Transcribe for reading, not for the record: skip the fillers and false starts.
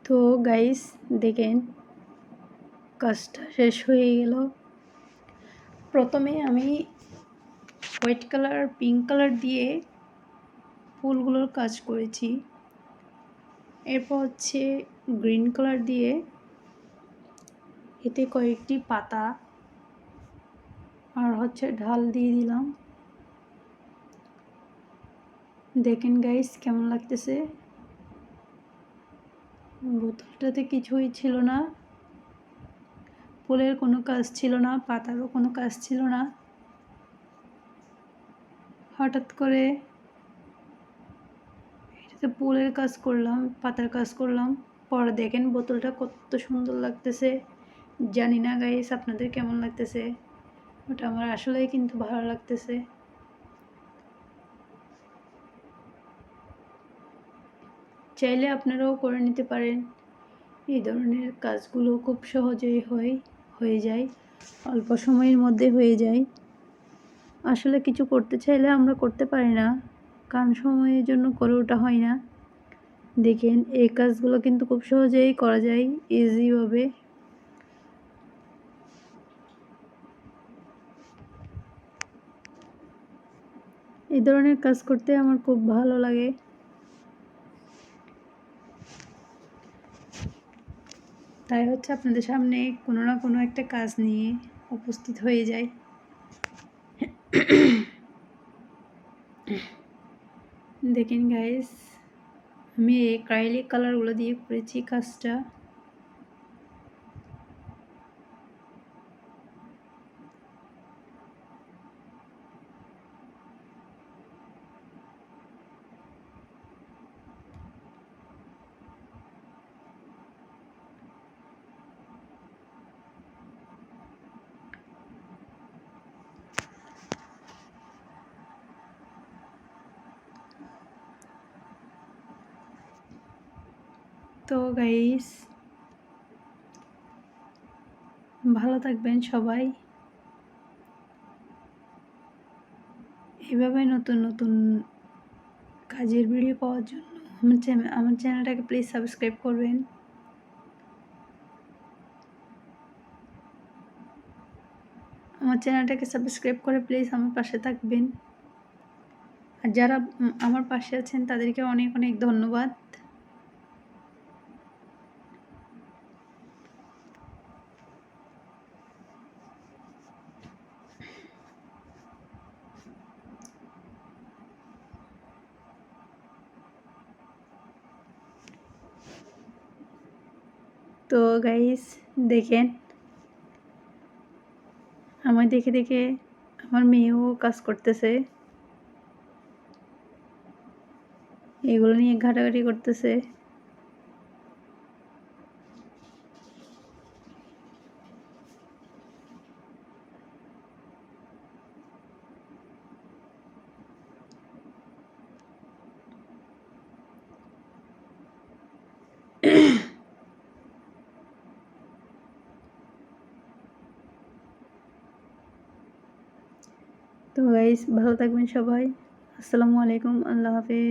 তো গাইস দেখেন কাজটা শেষ হয়ে গেল। প্রথমে আমি হোয়াইট কালার পিঙ্ক কালার দিয়ে ফুলগুলোর কাজ করেছি, এরপর হচ্ছে গ্রিন কালার দিয়ে এতে কয়েকটি পাতা আর হচ্ছে ঢাল দিয়ে দিলাম। দেখেন গাইস কেমন লাগতেছে। বোতলটাতে কিছুই ছিল না, ফুলের কোনো কাজ ছিল না, পাতারও কোনো কাজ ছিল না। হঠাৎ করে এটাতে ফুলের কাজ করলাম, পাতার কাজ করলাম। পরে দেখেন বোতলটা কত সুন্দর লাগতেছে। জানি না গাইস আপনাদের কেমন লাগতেছে, ওটা আমার আসলেই কিন্তু ভালো লাগতেছে। চাইলে আপনারাও করে নিতে পারেন। এই ধরনের কাজগুলো খুব সহজেই হয়ে যায়, অল্প সময়ের মধ্যে হয়ে যায়। আসলে কিছু করতে চাইলে আমরা করতে পারি না, কারণ সময়ের জন্য করে ওঠা হয় না। দেখেন এই কাজগুলো কিন্তু খুব সহজেই করা যায়, ইজিভাবে। এই ধরনের কাজ করতে আমার খুব ভালো লাগে। তাই হচ্ছে আপনাদের সামনে কোনো না কোনো একটা কাজ নিয়ে উপস্থিত হয়ে যায়। দেখেন গাইস আমি এই ক্রাইলিক কালারগুলো দিয়ে করেছি কাজটা। তো গাইস ভালো থাকবেন সবাই। এভাবে নতুন নতুন কাজের ভিডিও পাওয়ার জন্য আমার চ্যানেলটাকে প্লিজ সাবস্ক্রাইব করবেন। আমার চ্যানেলটাকে সাবস্ক্রাইব করে প্লিজ আমার পাশে থাকবেন। আর যারা আমার পাশে আছেন তাদেরকে অনেক অনেক ধন্যবাদ। তো গাইস দেখেন আমার দেখে দেখে আমার মেয়েও কাজ করতেছে, এগুলো নিয়ে ঘাটাঘাটি করতেছে। তো গাইস ভালো থাকবেন সবাই। আসসালামু আলাইকুম, আল্লাহ হাফেজ।